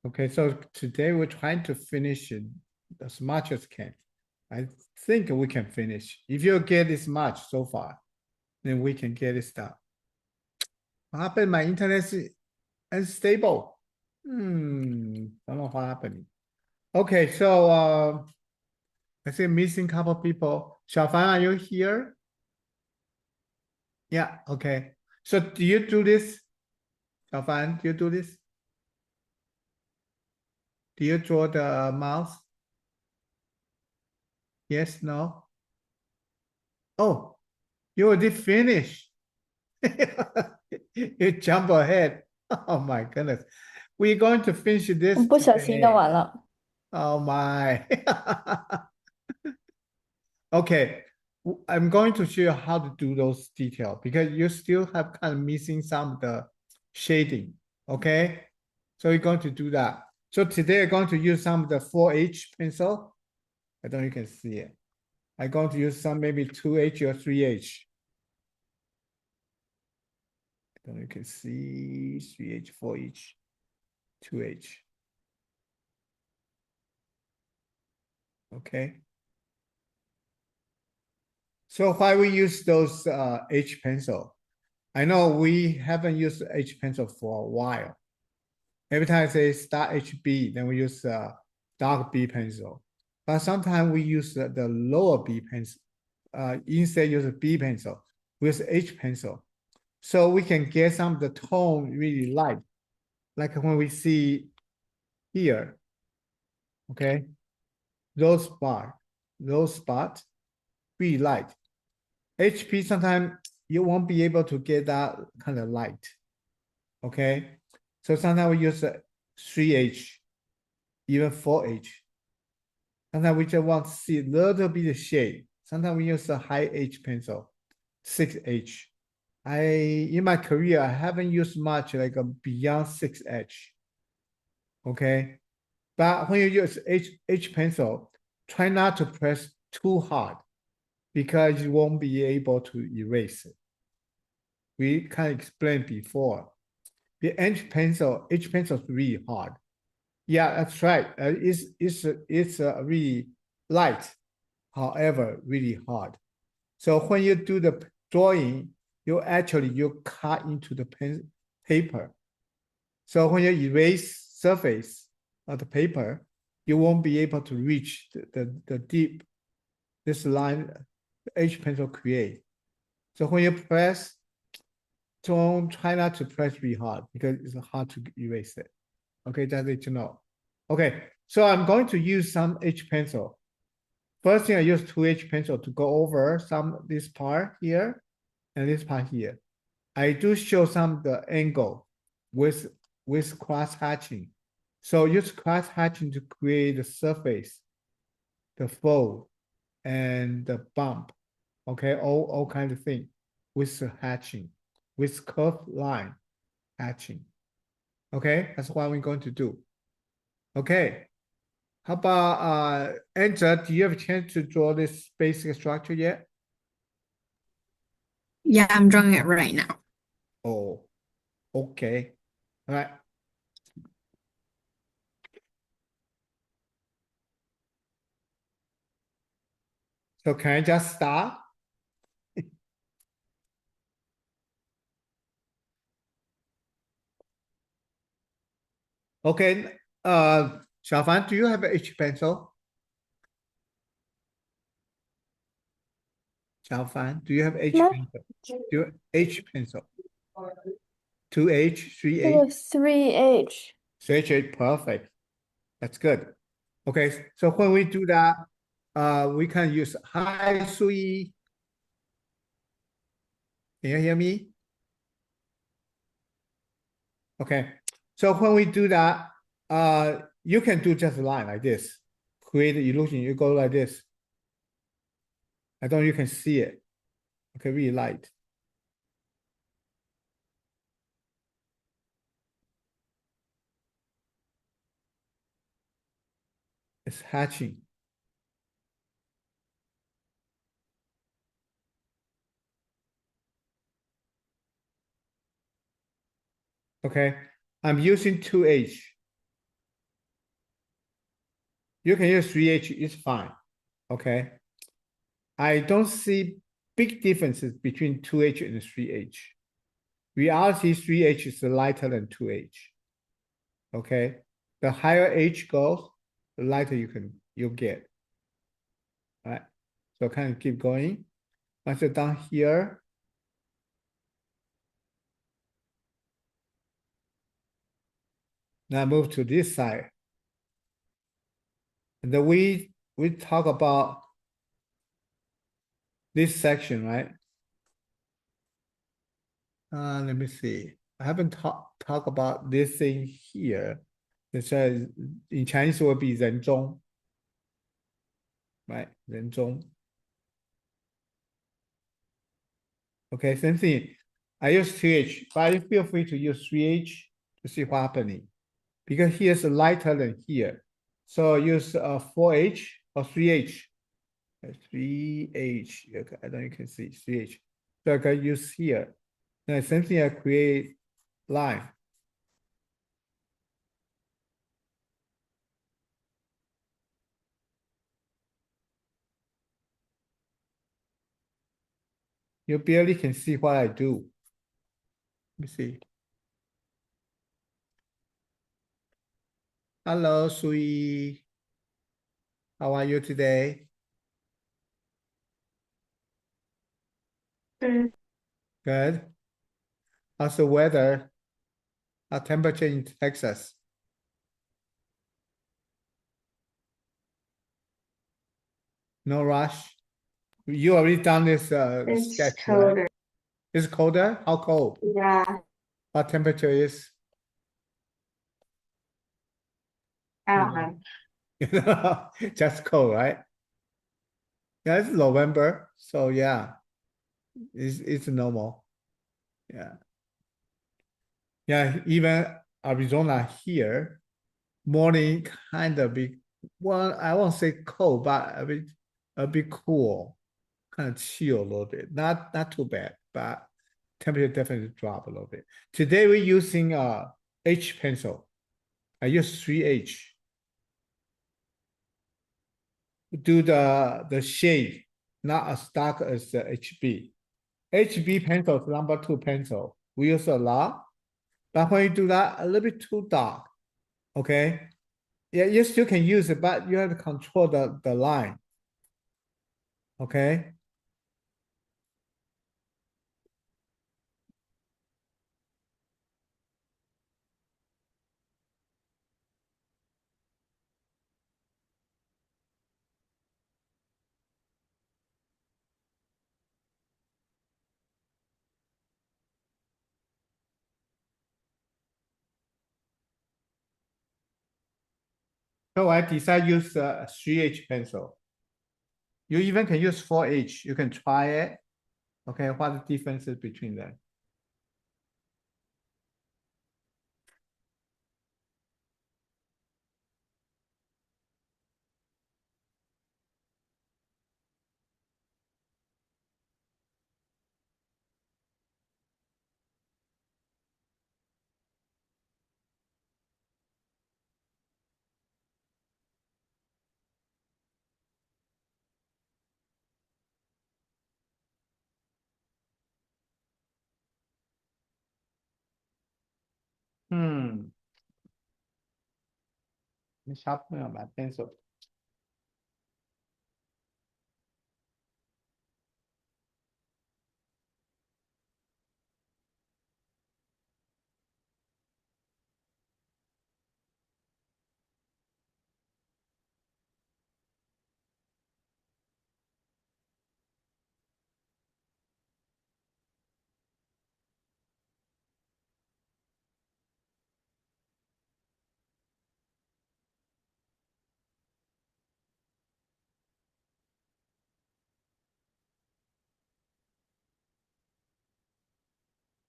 Okay, so today we're trying to finish it as much as can. I think we can finish. If you get this much so far, then we can get it done. What happened? My internet is unstable. Don't know what happened. Okay, so I see missing couple people. Xiaofan, are you here? Yeah, okay. So do you do this? Xiaofan, do you do this? Do you draw the mouse? Yes, no? Oh, you already finished. You jump ahead. Oh my goodness. We're going to finish this 不小心弄 today. 完了。Oh my. Okay. I'm going to show you how to do those details because you still have kind of missing some of the shading. Okay. So you're going to do that. So today I'm going to use some of the 4H pencil. I don't know if you can see it. I'm going to use some maybe 2H or 3H. I don't know if you can see 3H, 4H, 2H. Okay. So why we use those H pencil? I know we haven't used H pencil for a while. Every time I say start HB, then we use dark B pencil. But sometimes we use the lower B pencil. Instead use a B pencil, we use H pencil. So we can get some of the tone really light. Like when we see here, okay? Those spot, really light. HP sometimes you won't be able to get that kind of light. Okay. So sometimes we use 3H, even 4H. Sometimes we just want to see a little bit of shade. Sometimes we use a high H pencil, 6H. In my career, I haven't used much like a beyond 6H. Okay. But when you use H pencil, try not to press too hard because you won't be able to erase it. We kind of explained before. The H pencil is really hard. Yeah, that's right. It's really light, however, really hard. So when you do the drawing, you cut into the paper. So when you erase surface of the paper, you won't be able to reach the deep this line H pencil create. So when you press, don't try not to press really hard because it's hard to erase it. Okay, that's it to know. Okay, so I'm going to use some H pencil. First thing I use 2H pencil to go over this part here and this part here. I do show some the angle with cross hatching. So use cross hatching to create the surface, the fold, and the bump. Okay, all kind of thing with the hatching, with curved line hatching. Okay, that's what we're going to do. Okay, how about Angela, do you have a chance to draw this basic structure yet? Yeah, I'm drawing it right now. Oh, okay. All right. So can I just start? Okay. Xiaofan, do you have an H pencil? Xiaofan, do you have H No. pencil? Do you H pencil? 2H, 这 3H? 个 3H。 3H, perfect. That's good. Okay, so when we do that, we can use hi Sui. Can you hear me? Okay, so when we do that, you can do just a line like this. Create the illusion, you go like this. I don't know you can see it. Okay, really light. It's hatching. Okay, I'm using 2H. You can use 3H, it's fine. Okay. I don't see big differences between 2H and 3H. Reality 3H is lighter than 2H. Okay. The higher H goes, the lighter you'll get. All right. So kind of keep going. Once you're down here, now move to this side. And then we talk about this section, right? Let me see. I haven't talk about this thing here. It says in Chinese it will be 人中, right? 人中. Okay, same thing. I use 3H, but you feel free to use 3H to see what's happening. Because here's lighter than here. So use 4H or 3H. 3H. Okay, I don't know you can see 3H. So I can use here. Then same thing, I create line. You barely can see what I do. Let me see. Hello, Sui. How are you today? Mm. Good. How's the weather? Our temperature in Texas? No rush. You already done this It's sketch, right? colder. It's colder? How cold? Yeah, What temperature is? I don't know. Just cold, right? Yeah, it's November, so yeah, it's normal. Yeah. Yeah, even Arizona here, morning kind of be, well, I won't say cold, but a bit cool, kind of chill a little bit. Not too bad, but temperature definitely drop a little bit. Today we're using H pencil. I use 3H. Do the shade, not as dark as the HB. HB pencil is number 2 pencil. We use a lot, but when you do that, a little bit too dark. Okay. Yeah, you still can use it, but you have to control the line. Okay. So I decided use 3H pencil. You even can use 4H. You can try it. Okay, what the difference is between them? Hmm. Let me sharpen my pencil.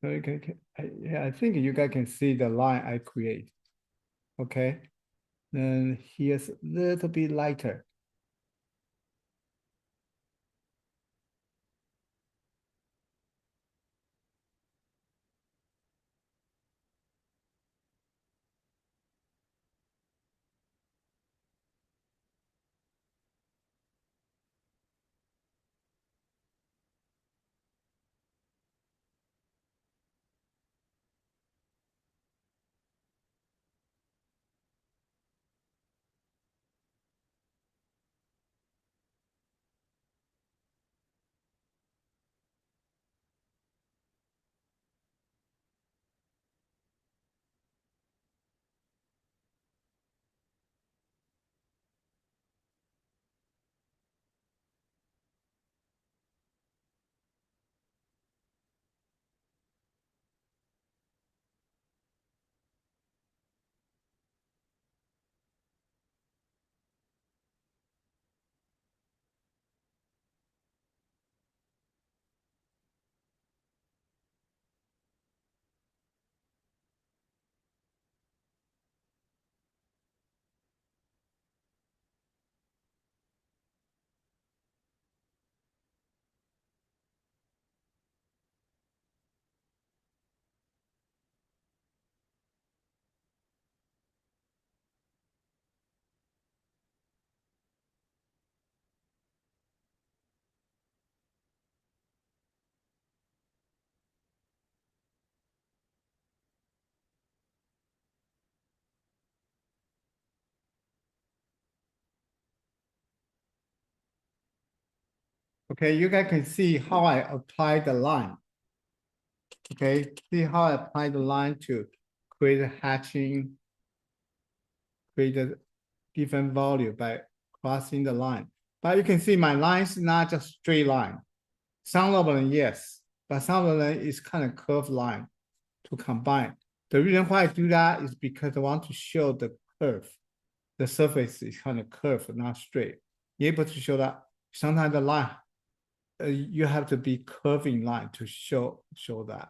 So yeah, I think you guys can see the line I create. Okay. Then here's a little bit lighter. Okay, you guys can see how I apply the line. Okay, see how I apply the line to create a hatching, create a different value by crossing the line. But you can see my line is not just straight line. Some of them, yes, but some of them is kind of curved line to combine. The reason why I do that is because I want to show the curve. The surface is kind of curved, not straight. You're able to show that sometimes the line, you have to be curving line to show that.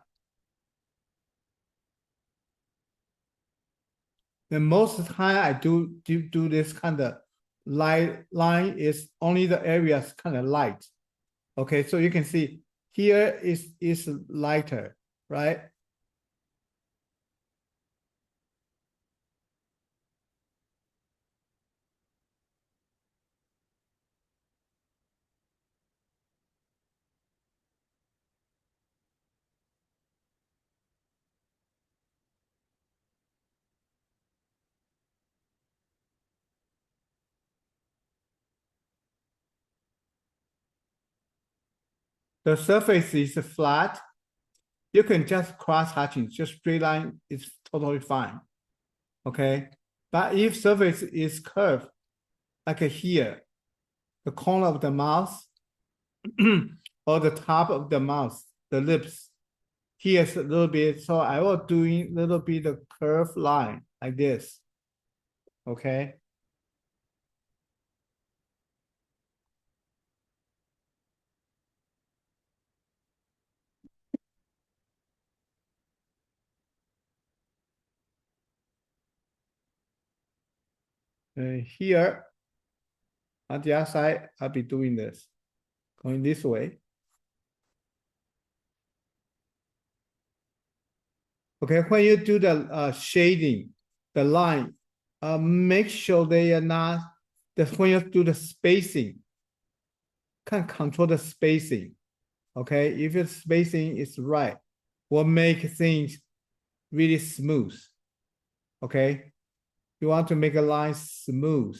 And most of the time I do this kind of line is only the areas kind of light. Okay, so you can see here is lighter, right? The surface is flat. You can just cross hatching, just straight line is totally fine. Okay, but if surface is curved, like here, the corner of the mouth or the top of the mouth, the lips, here's a little bit. So I will doing a little bit of curved line like this. Okay. Here on the other side, I'll be doing this, going this way. Okay, when you do the shading, the line, make sure they are not, when you do the spacing, can control the spacing. Okay, if your spacing is right, will make things really smooth. Okay, you want to make a line smooth.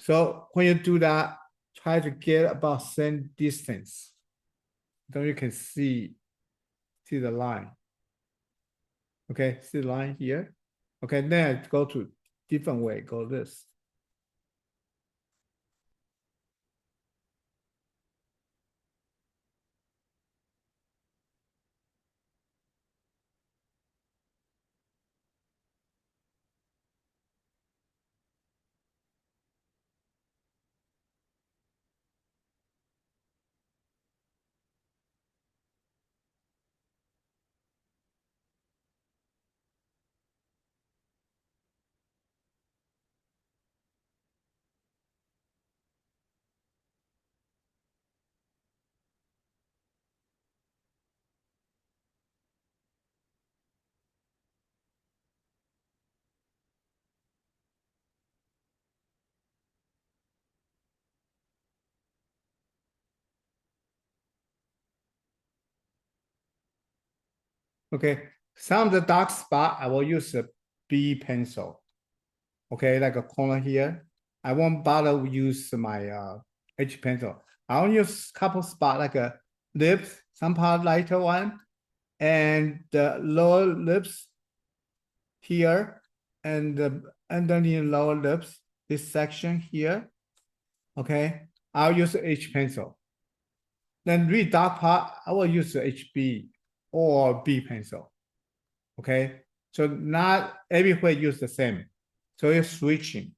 So when you do that, try to get about same distance. Then you can see the line. Okay, see the line here. Okay, then go to different way, go this. Okay, some of the dark spot, I will use a B pencil. Okay, like a corner here. I won't bother use my H pencil. I'll use couple spot like a lips, some part lighter one, and the lower lips here, and the underneath lower lips, this section here. Okay, I'll use H pencil. Then really dark part, I will use the HB or B pencil. Okay, so not everywhere use the same. So you're switching.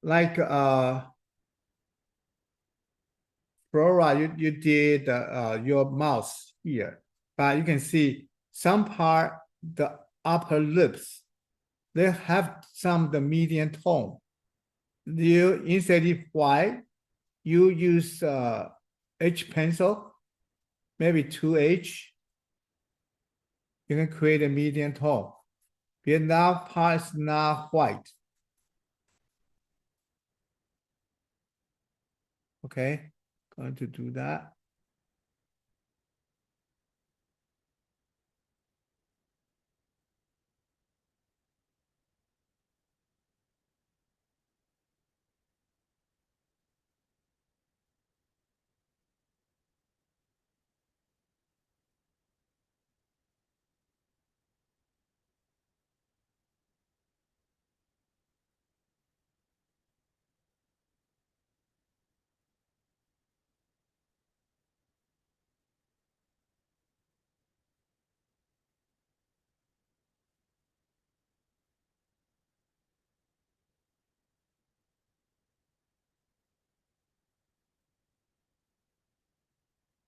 Like Flora, you did your mouse here, but you can see some part, the upper lips, they have some the medium tone. You instead of white, you use H pencil, maybe 2H. You can create a medium tone. Because now part is not white. Okay, going to do that.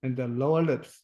and the lower lips.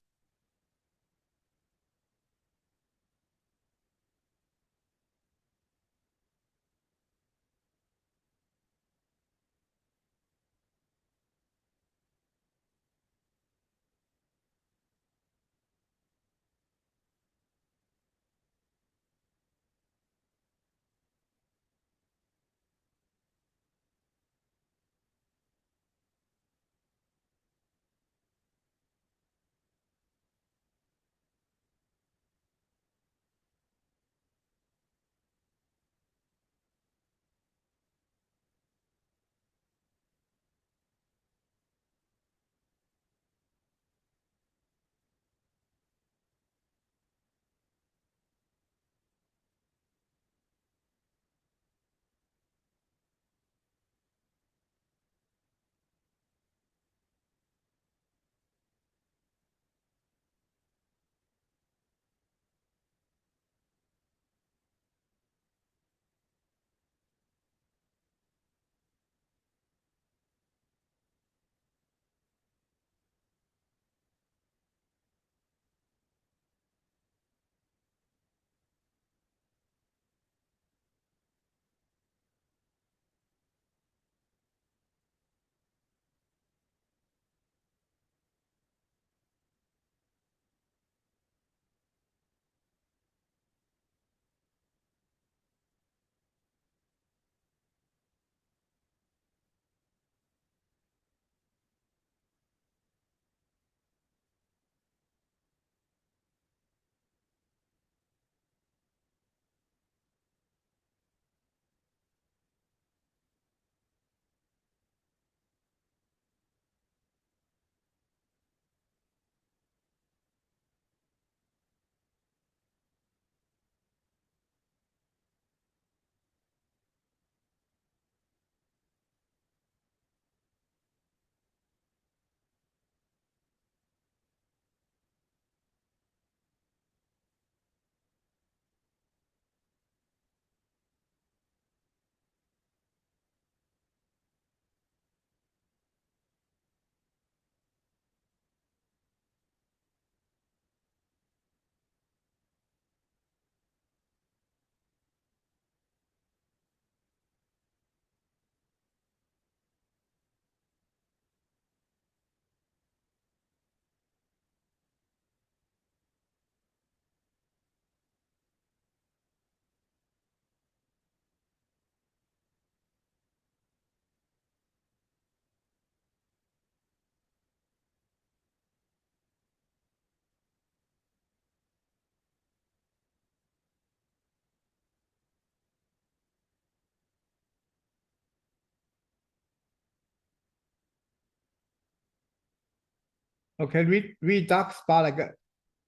Okay, we dark spot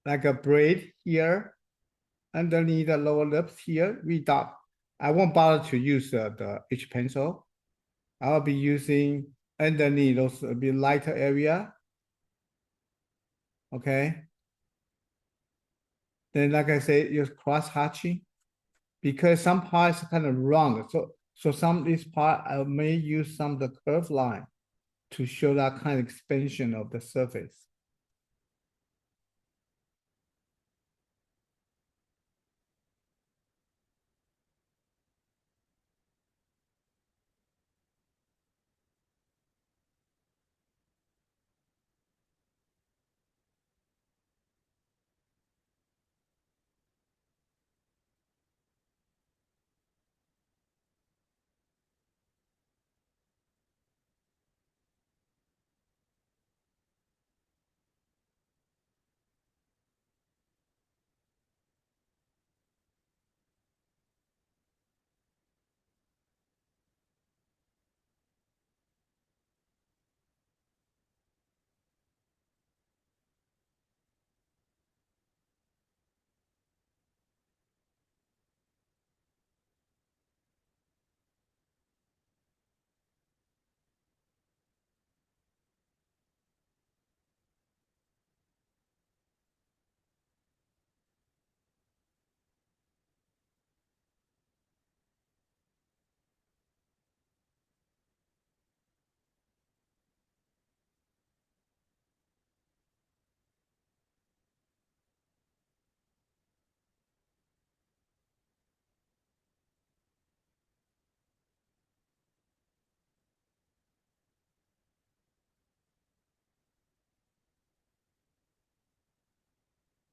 like a braid here underneath the lower lips here. We dark. I won't bother to use the H pencil. I'll be using underneath those a bit lighter area. Okay. Then, like I said, use cross hatching because some parts kind of round. So some of these part I may use some of the curved line to show that kind of expansion of the surface.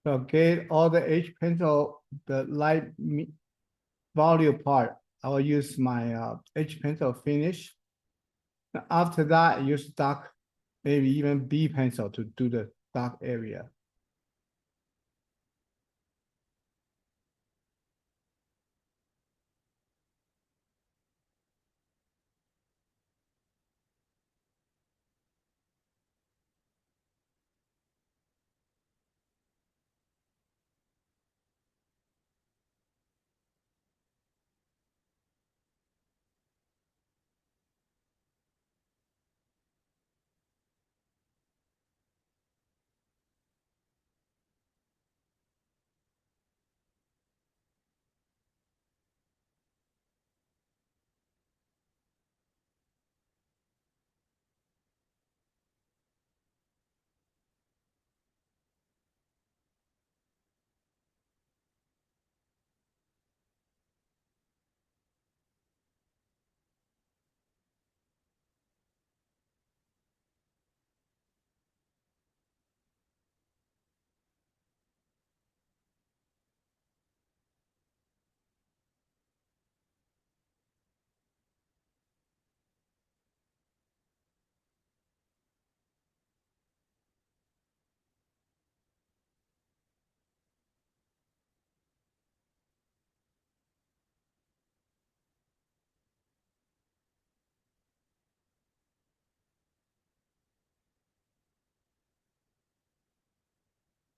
So get all the H pencil, the light volume part. I will use my H pencil finish. After that, use dark, maybe even B pencil to do the dark area.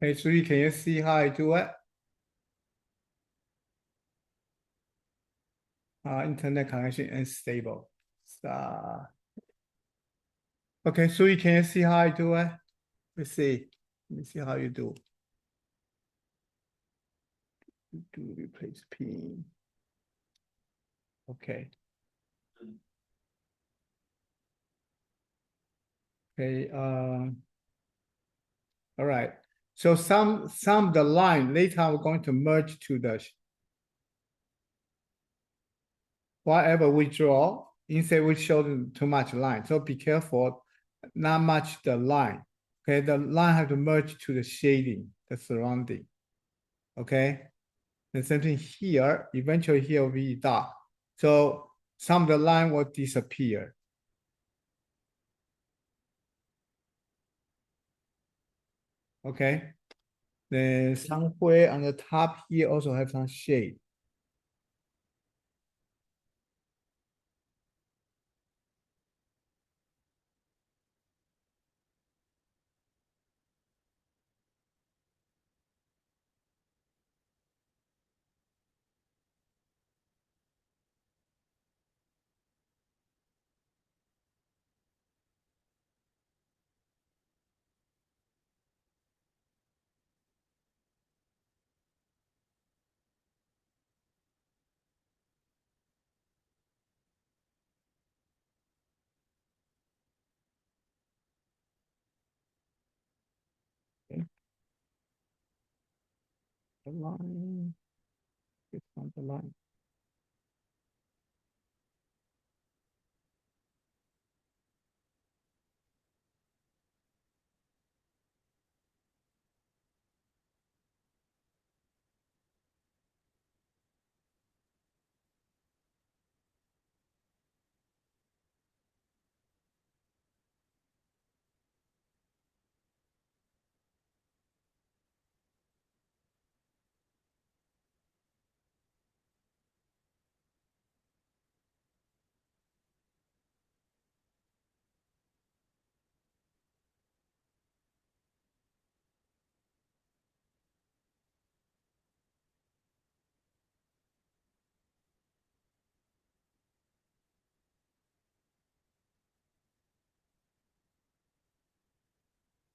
Hey, Suri, can you see how I do it? Internet connection unstable. Okay, Suri, can you see how I do it? Let's see. Let me see how you do. Do replace pin. Okay. Okay. All right. So some of the line later we're going to merge to the whatever we draw. Instead, we show too much line. So be careful, not much the line. Okay, the line have to merge to the shading, the surrounding. Okay. The same thing here. Eventually, here will be dark. So some of the line will disappear. Okay. Then somewhere on the top here also have some shade. Okay. The line. It's not the line.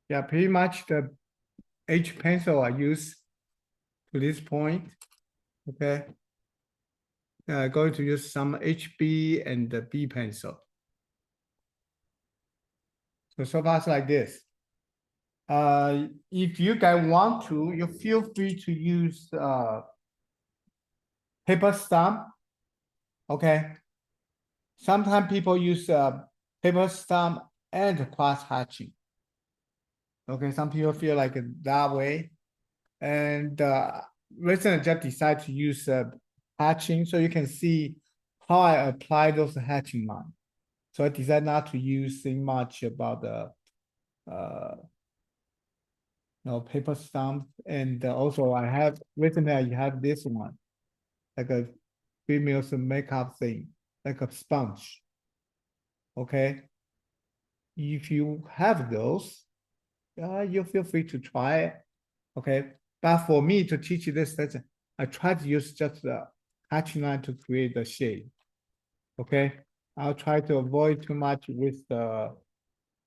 Yeah, pretty much the H pencil I use to this point. Okay. Going to use some HB and the B pencil. So far it's like this. If you guys want to, you feel free to use paper stamp. Okay. Sometimes people use paper stamp and cross hatching. Okay, some people feel like that way. And recently I just decided to use hatching, so you can see how I apply those hatching line. So I decided not to use much about the paper stump, and also I have recently I have this one, like a female's makeup thing, like a sponge. Okay, if you have those, you feel free to try it. Okay, but for me to teach you this lesson, I try to use just the hatching line to create the shade. Okay, I'll try to avoid too much with the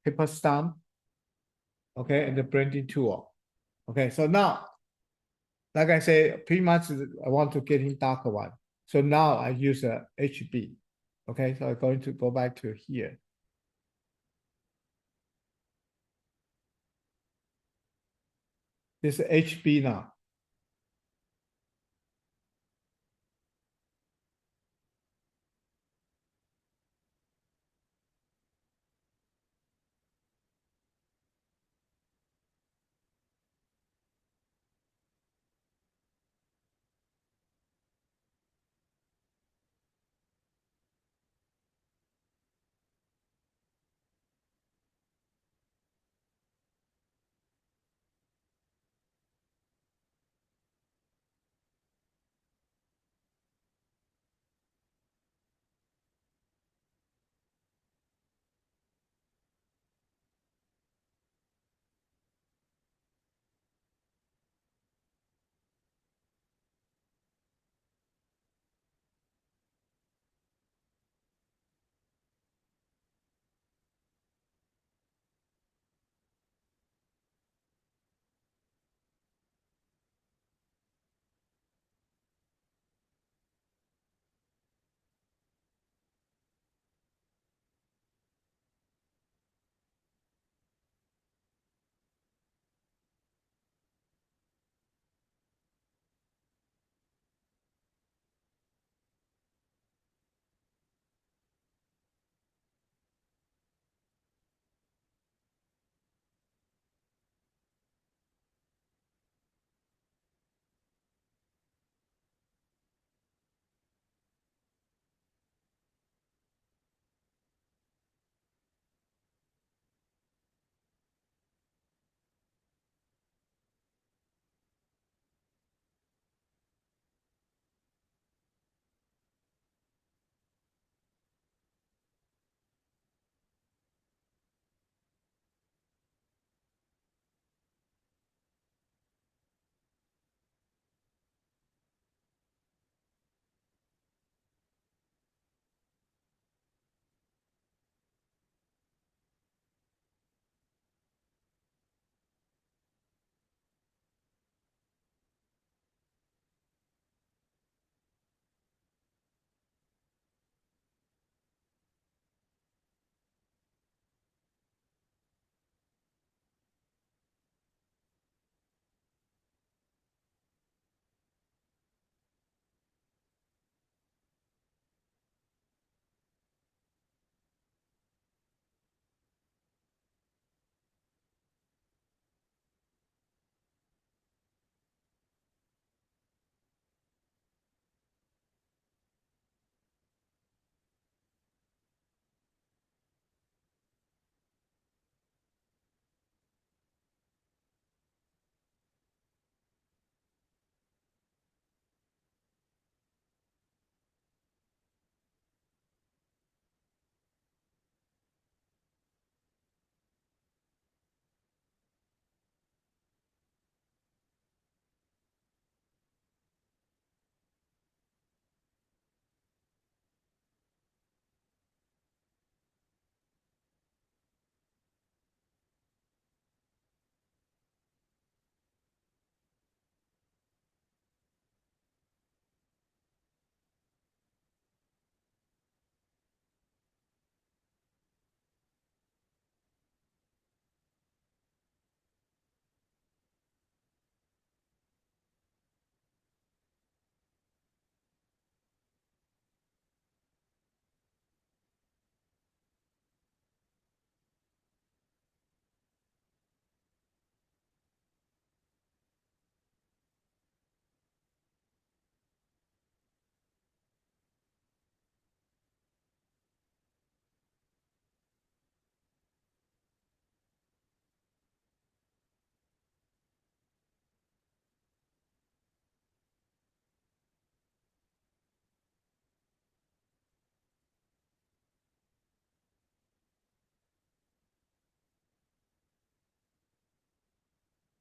paper stump. Okay, and the blending tool. Okay, so now, like I say, pretty much I want to get in darker one. So now I use a HB. Okay, so I'm going to go back to here. This is HB now.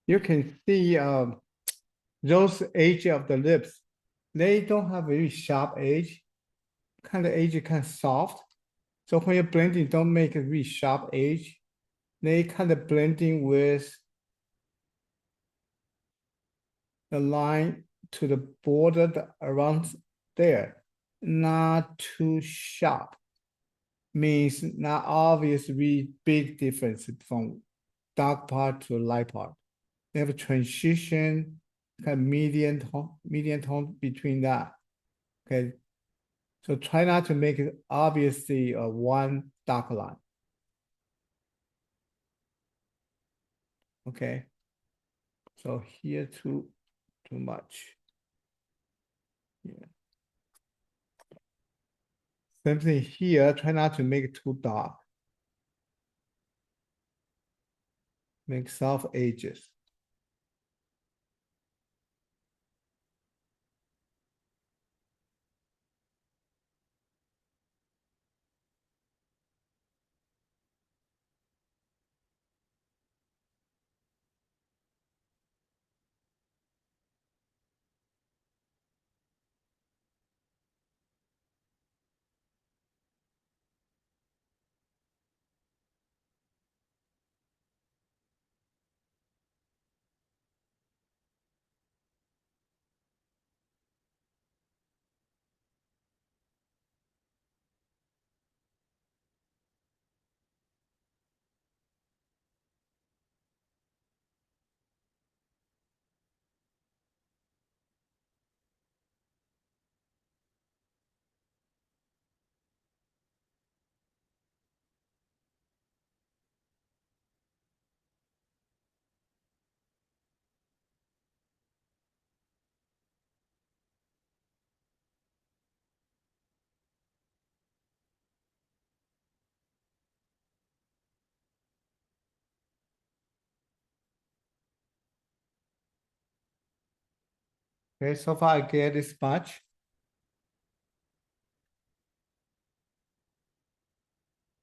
you can see those edge of the lips, they don't have very sharp edge, kind of edge kind of soft. So when you're blending, don't make a really sharp edge. They kind of blending with the line to the border around there, not too sharp. Means not obviously big difference from dark part to light part. They have a transition, kind of medium tone between that. Okay. So try not to make it obviously a one dark line. Okay. So here too much. Yeah. Same thing here, try not to make it too dark. Make soft edges. Okay, so far I get this much.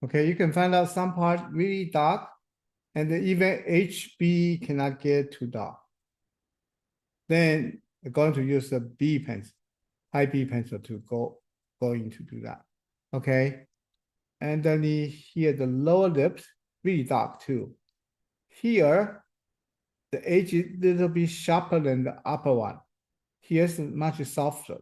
Okay, you can find out some part really dark, and then even HB cannot get too dark. Then I'm going to use the B pencil, high B pencil to going to do that. Okay, and then here the lower lips really dark too. Here, the edge is a little bit sharper than the upper one. Here's much softer.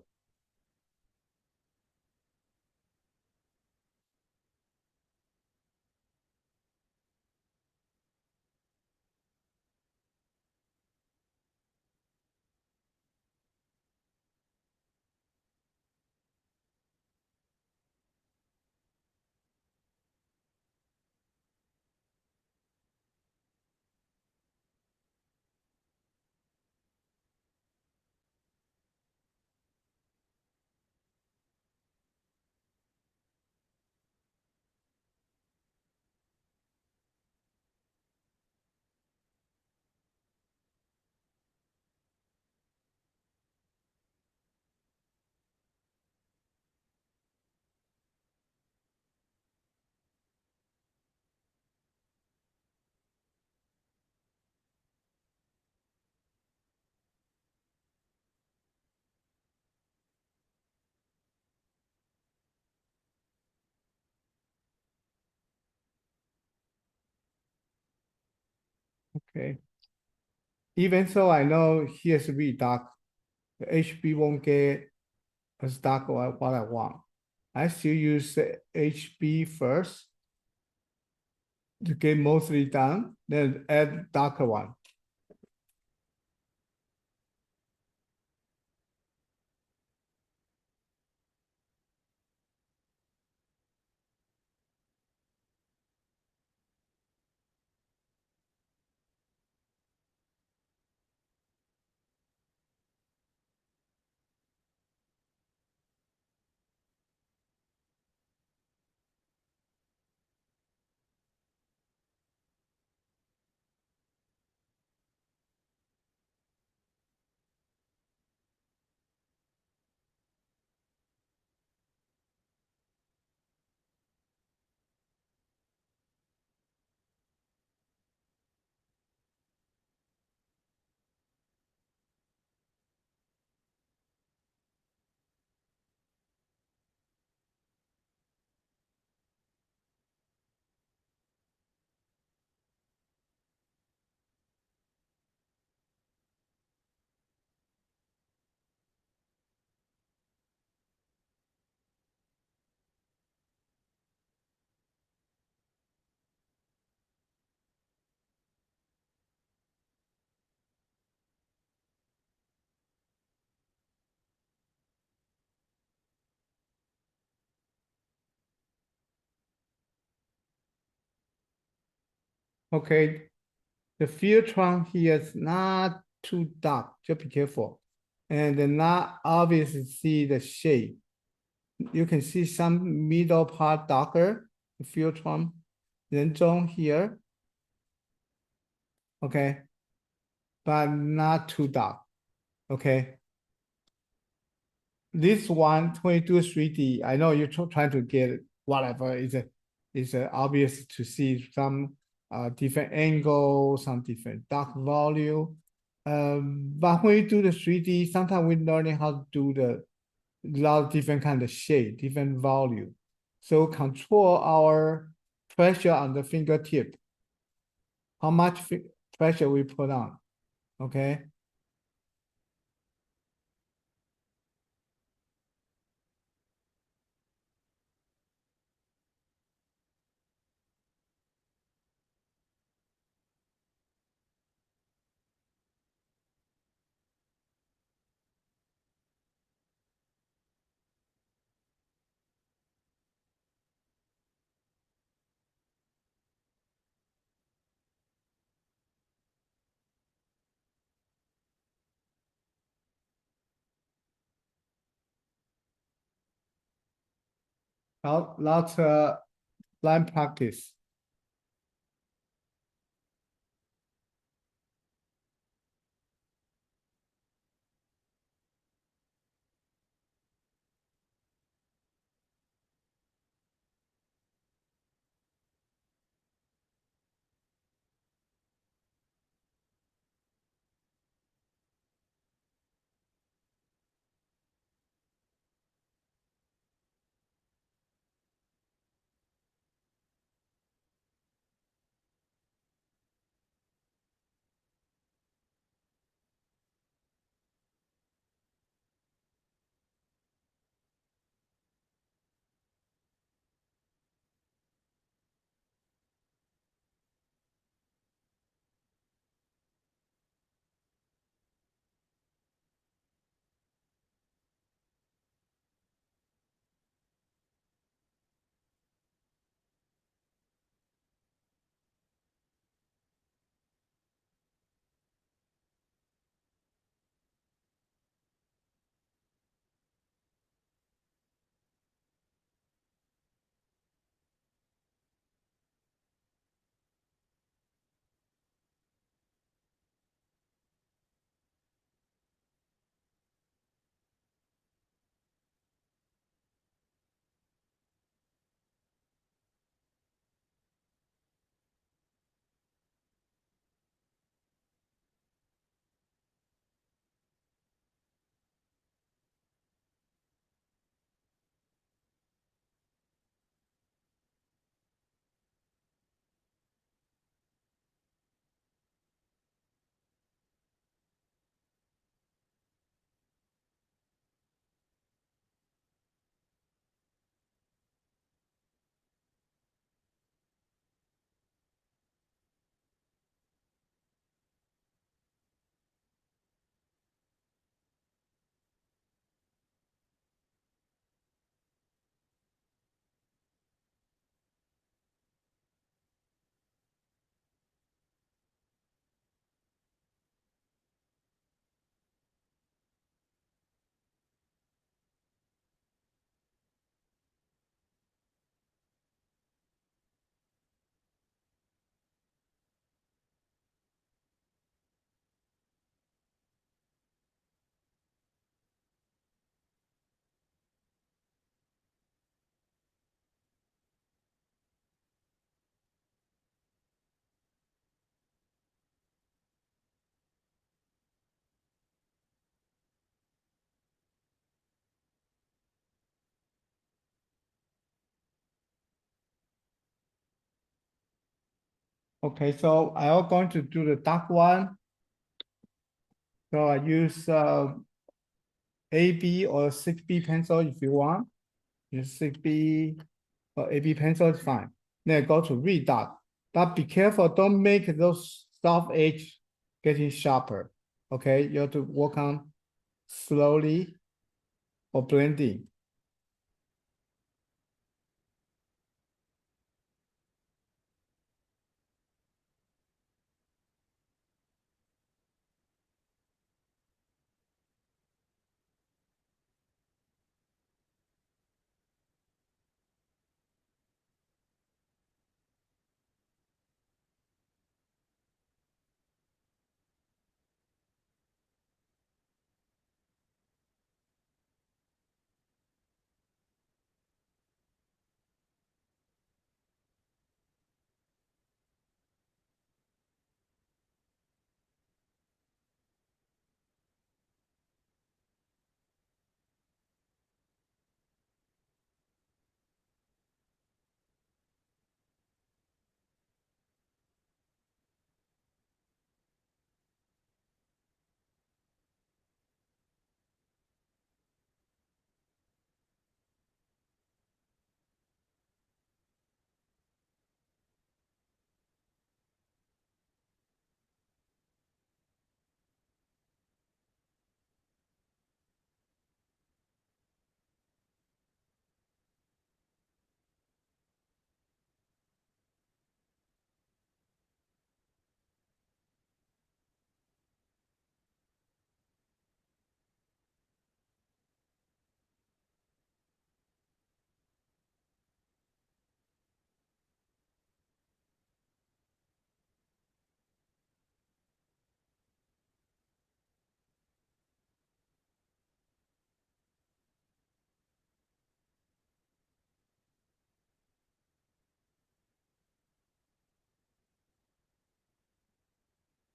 Okay. Even so, I know here's really dark. The HB won't get as dark as what I want. I still use the HB first to get mostly done, then add darker one. Okay, the field trunk here is not too dark, just be careful. And not obvious to see the shade. You can see some middle part darker, the field trunk, then zone here. Okay, but not too dark. Okay. This one, 22 3D, I know you're trying to get whatever is obvious to see some different angle, some different dark value. But when you do the 3D, sometimes we're learning how to do the lot of different kind of shade, different value. So control our pressure on the fingertip. How much pressure we put on, okay? Lots of line practice. Okay, so I am going to do the dark one. So I use AB or 6B pencil if you want. Use 6B or AB pencil is fine. Then go to redot. But be careful, don't make those soft edge getting sharper. Okay, you have to work on slowly or blending.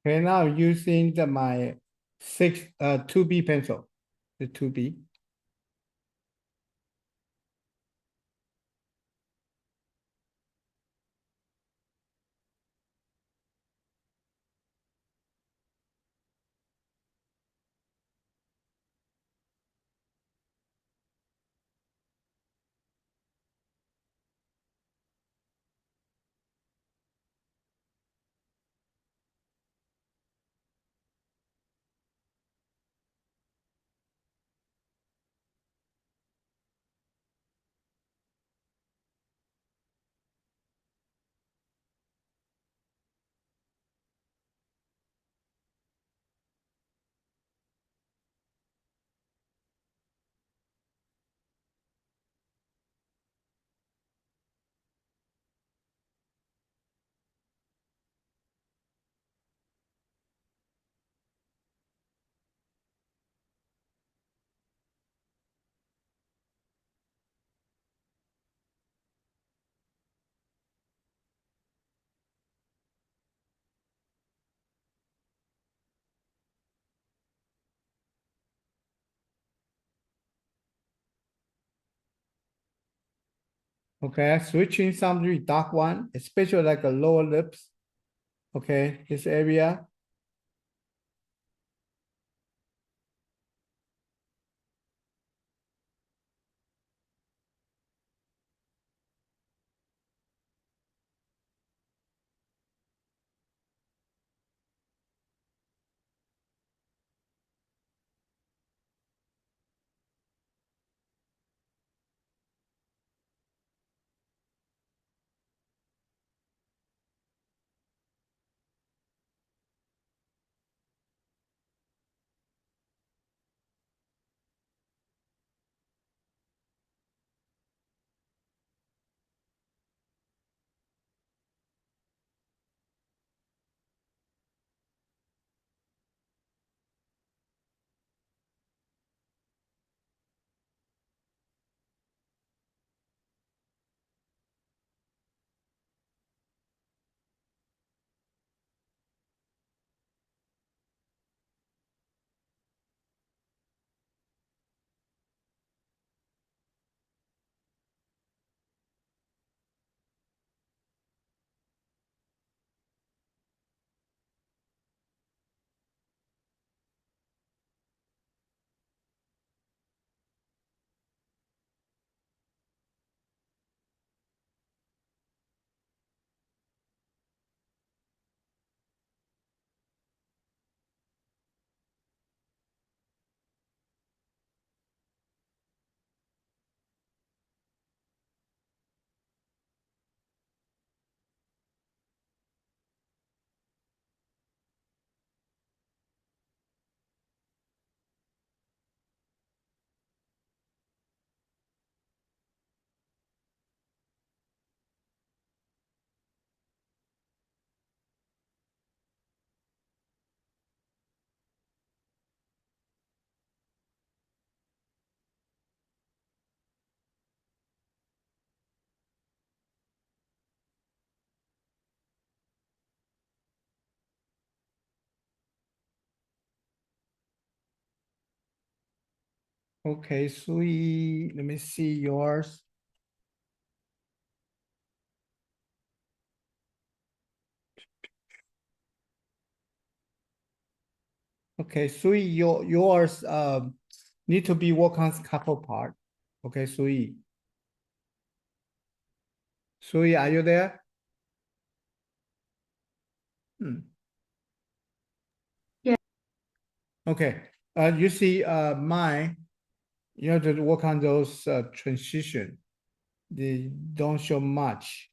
Okay, now using my 2B pencil, the 2B. Okay, switching some really dark one, especially like the lower lips. Okay, this area. Okay, Sui, let me see yours. Okay, Sui, yours need to be work on couple part. Okay, Sui. Sui, are you there? Hmm. Yeah. Okay, you see mine, you have to work on those transition. They don't show much.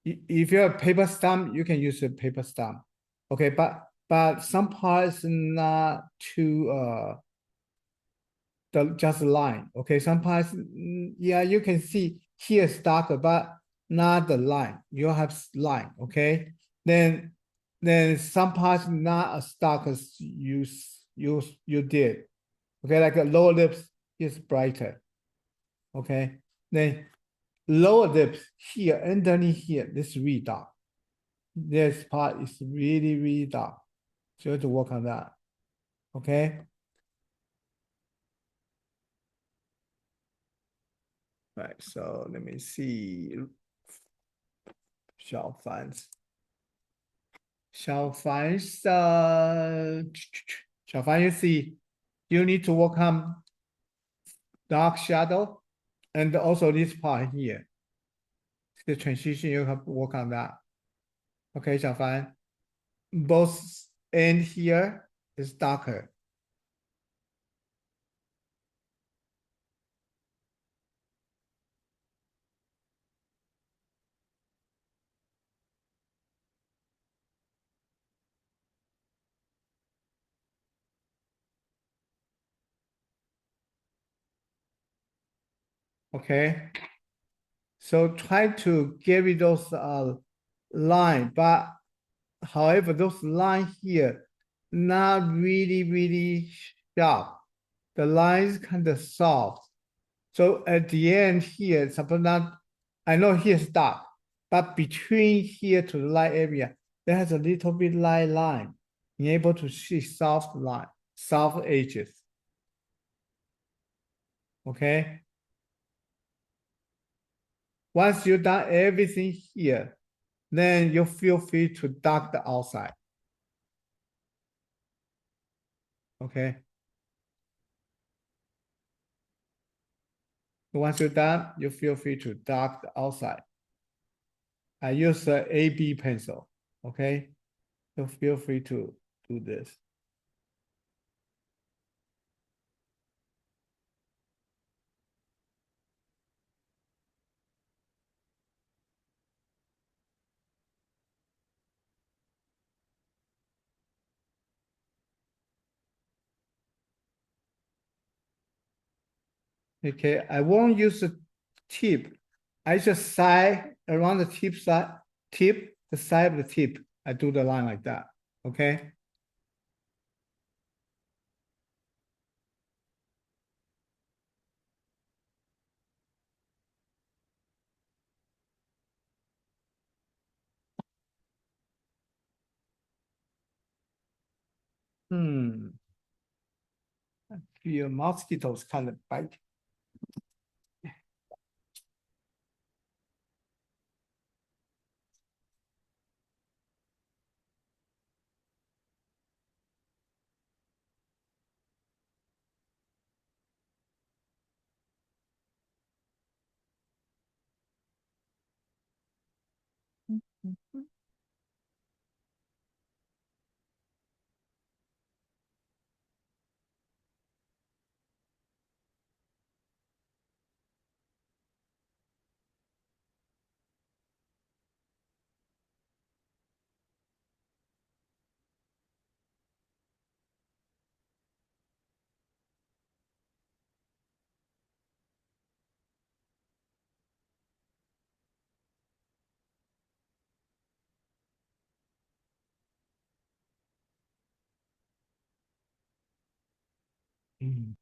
If you have paper stamp, you can use a paper stamp. Okay, but some parts not too just line. Okay, some parts yeah, you can see here is darker, but not the line. You have line. Okay, then some parts not as dark as you did. Okay, like the lower lips is brighter. Okay, then lower lips here underneath here, this really dark. This part is really dark. So you have to work on that. Okay. Right. So let me see. Shao Fan's. Shao Fan's. Shao Fan, you see, you need to work on dark shadow and also this part here. The transition, you have to work on that. Okay, Xiaofan. Both end here is darker. Okay. So try to get rid those line, but however, those line here, not really sharp. The lines kind of soft. So at the end here, suppose not, I know here's dark, but between here to the light area, there has a little bit light line. You're able to see soft line, soft edges. Okay. Once you done everything here, then you feel free to dark the outside. Okay. Once you're done, you feel free to dark the outside. I use the AB pencil. Okay. So feel free to do this. Okay, I won't use the tip. I just side around the tip side, the side of the tip. I do the line like that. Okay. Hmm. I feel mosquitoes kind of bite. Hmm.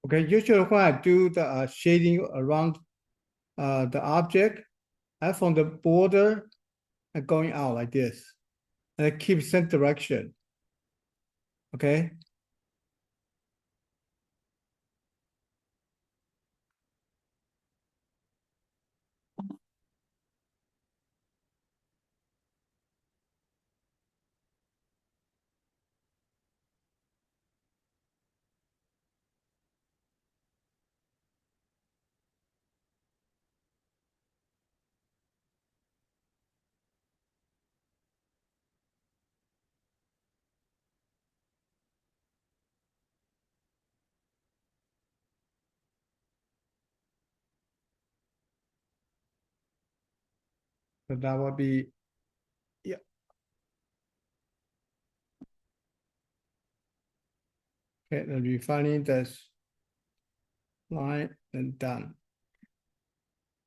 Okay, usually when I do the shading around the object, I from the border and going out like this, and I keep same direction. Okay. So that will be, yeah. Okay, then refining this line and done.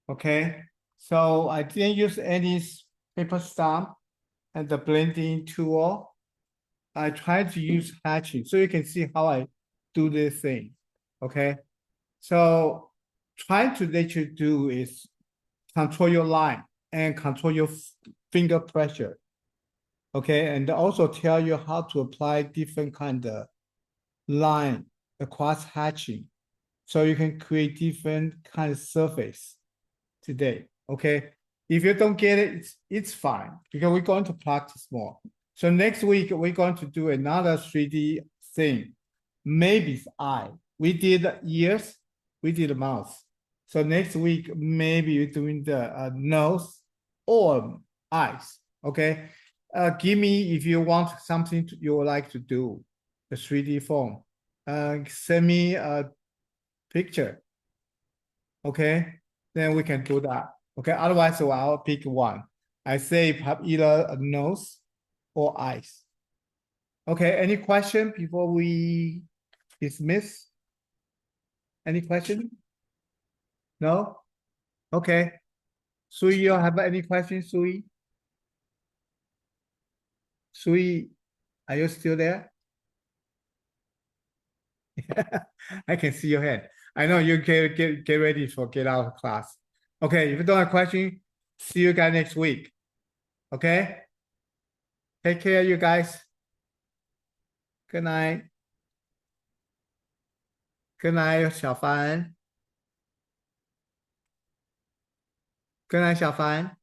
Okay, so I didn't use any paper stamp and the blending tool. I tried to use hatching, so you can see how I do this thing. Okay, so trying to let you do is control your line and control your finger pressure. Okay, and also tell you how to apply different kind of line across hatching, so you can create different kind of surface today. Okay, if you don't get it, it's fine because we're going to practice more. So next week we're going to do another 3D thing. Maybe it's eye. We did ears, we did mouth. So next week maybe you're doing the nose or eyes. Okay, give me if you want something you would like to do the 3D form. Send me a picture. Okay, then we can do that. Okay, otherwise I'll pick one. I say have either a nose or eyes. Okay, any question before we dismiss? Any question? No? Okay. Sui, you have any questions, Sui? Sui, are you still there? I can see your hand. I know you get ready for get out of class. Okay, if you don't have question, see you guys next week. Okay? Take care, you guys. Good night. Good night, 小帆。Good night, 小帆。